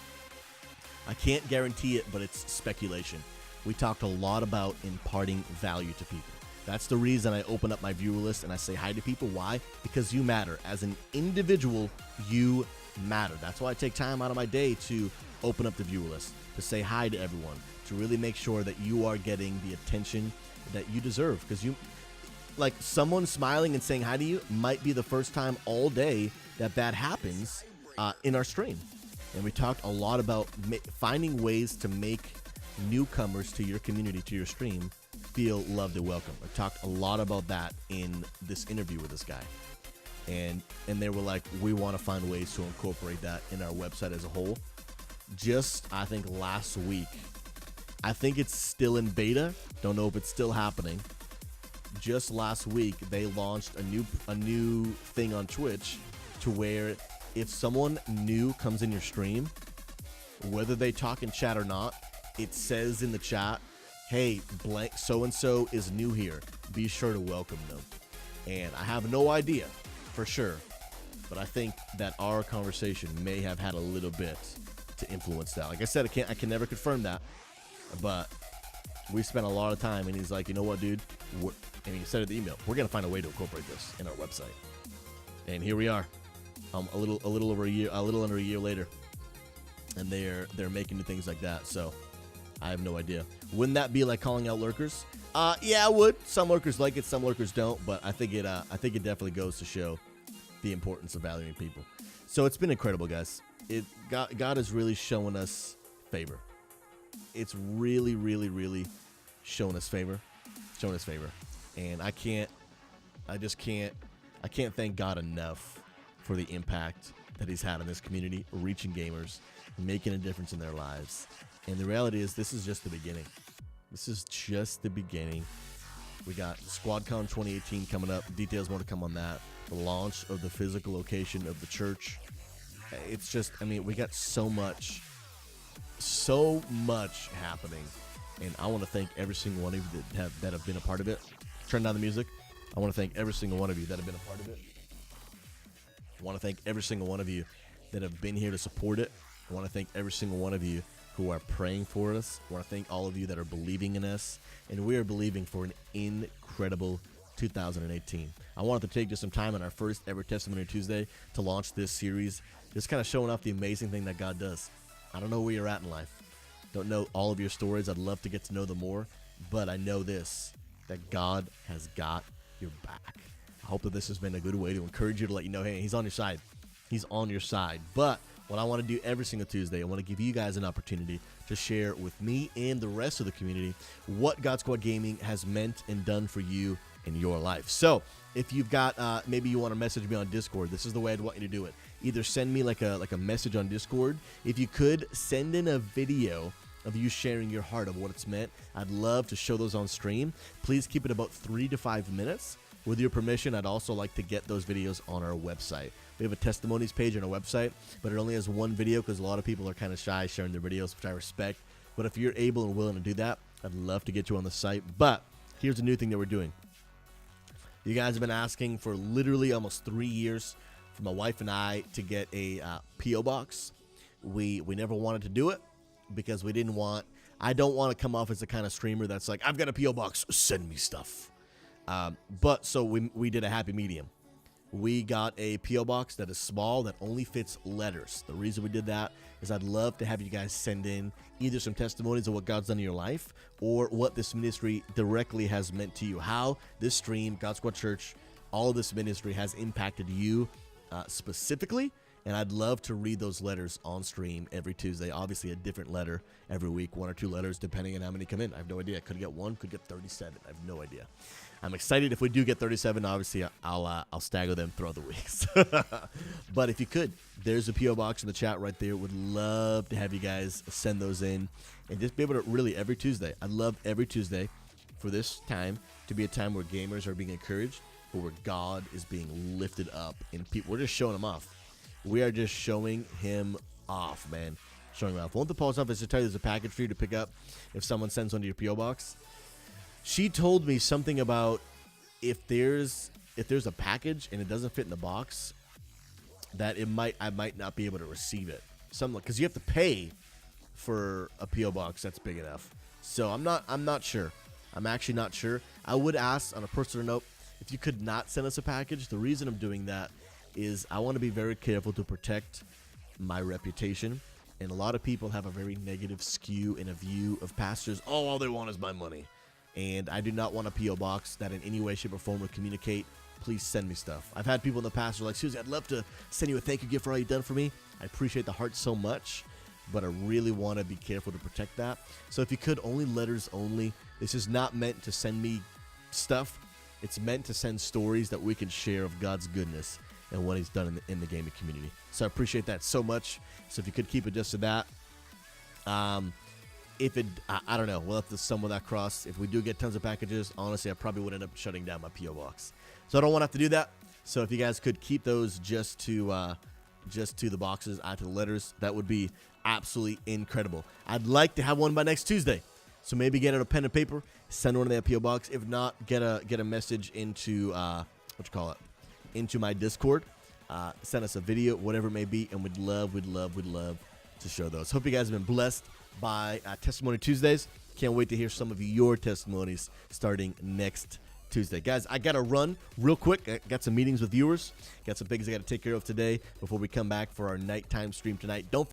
I can't guarantee it, but it's speculation. We talked a lot about imparting value to people. That's the reason I open up my viewer list and I say hi to people. Why? Because you matter. As an individual, you matter. That's why I take time out of my day to open up the viewer list, to say hi to everyone, to really make sure that you are getting the attention that you deserve. Because like someone smiling and saying hi to you might be the first time all day that happens in our stream. And we talked a lot about finding ways to make newcomers to your community, to your stream, feel loved and welcome. I talked a lot about that in this interview with this guy. And they were like, we want to find ways to incorporate that in our website as a whole. Just, I think last week, I think it's still in beta. Don't know if it's still happening. Just last week, they launched a new thing on Twitch to where if someone new comes in your stream, whether they talk in chat or not, it says in the chat, hey, blank so-and-so is new here. Be sure to welcome them. And I have no idea for sure, but I think that our conversation may have had a little bit to influence that. Like I said, I can never confirm that, but we spent a lot of time, and he's like, you know what, dude? And he said in the email, we're gonna find a way to incorporate this in our website. And here we are, a little under a year later, and they're making new things like that. So I have no idea. Wouldn't that be like calling out lurkers? Yeah, it would. Some lurkers like it, some lurkers don't. But I think it definitely goes to show the importance of valuing people. So it's been incredible, guys. God is really showing us favor. It's really, really, really showing us favor. And I can't thank God enough for the impact that He's had on this community, reaching gamers, making a difference in their lives. And the reality is, this is just the beginning. This is just the beginning. We got SquadCon 2018 coming up. Details more to come on that. The launch of the physical location of the church. It's just, we got so much happening. And I want to thank every single one of you that have been a part of it. Turn down the music. I want to thank every single one of you that have been a part of it. I want to thank every single one of you that have been here to support it. I want to thank every single one of you who are praying for us. I want to thank all of you that are believing in us. And we are believing for an incredible 2018. I wanted to take just some time on our first ever Testimony Tuesday to launch this series, just kind of showing off the amazing thing that God does. I don't know where you're at in life. Don't know all of your stories. I'd love to get to know them more. But I know this, that God has got your back. I hope that this has been a good way to encourage you, to let you know, hey, He's on your side. He's on your side. But what I want to do every single Tuesday, I want to give you guys an opportunity to share with me and the rest of the community what GodSquad Gaming has meant and done for you in your life. So if you've got, maybe you want to message me on Discord, this is the way I'd want you to do it. Either send me like a message on Discord. If you could, send in a video of you sharing your heart of what it's meant. I'd love to show those on stream. Please keep it about 3 to 5 minutes. With your permission, I'd also like to get those videos on our website. We have a testimonies page on our website, but it only has one video because a lot of people are kind of shy sharing their videos, which I respect. But if you're able and willing to do that, I'd love to get you on the site. But here's a new thing that we're doing. You guys have been asking for literally almost 3 years for my wife and I to get a P.O. box. We never wanted to do it because we didn't want, I don't want to come off as the kind of streamer that's like, I've got a P.O. box, send me stuff. But so we did a happy medium. We got a P.O. box that is small, that only fits letters. The reason we did that is I'd love to have you guys send in either some testimonies of what God's done in your life or what this ministry directly has meant to you. How this stream, GodSquad Church, all of this ministry has impacted you specifically. And I'd love to read those letters on stream every Tuesday. Obviously, a different letter every week, 1 or 2 letters, depending on how many come in. I have no idea. Could get 1, could get 37. I have no idea. I'm excited if we do get 37. Obviously, I'll stagger them throughout the weeks. But if you could, there's a P.O. box in the chat right there. Would love to have you guys send those in and just be able to really every Tuesday. I'd love every Tuesday for this time to be a time where gamers are being encouraged, but where God is being lifted up and people. We're just showing Him off. We are just showing Him off, man. Showing Him off. Won't the post office just tell you there's a package for you to pick up if someone sends one to your P.O. box? She told me something about if there's a package and it doesn't fit in the box, that I might not be able to receive it. Something because you have to pay for a P.O. box that's big enough. So I'm not sure. I'm actually not sure. I would ask on a personal note if you could not send us a package. The reason I'm doing that is I want to be very careful to protect my reputation. And a lot of people have a very negative skew and a view of pastors. Oh, all they want is my money. And I do not want a P.O. box that in any way, shape, or form would communicate, please send me stuff. I've had people in the past who are like, Susie, I'd love to send you a thank you gift for all you've done for me. I appreciate the heart so much, but I really want to be careful to protect that. So if you could, only letters only. This is not meant to send me stuff. It's meant to send stories that we can share of God's goodness and what He's done in the gaming community. So I appreciate that so much. So if you could keep it just to that. If it, I don't know, we'll have to stumble that cross. If we do get tons of packages, honestly, I probably would end up shutting down my P.O. box. So I don't want to have to do that. So if you guys could keep those just to the boxes, add to the letters, that would be absolutely incredible. I'd like to have one by next Tuesday. So maybe get out a pen and paper, send one to that P.O. box. If not, get a message into into my Discord. Send us a video, whatever it may be, and we'd love to show those. Hope you guys have been blessed by Testimony Tuesdays. Can't wait to hear some of your testimonies starting next Tuesday. Guys, I got to run real quick. I got some meetings with viewers. Got some things I got to take care of today before we come back for our nighttime stream tonight. Don't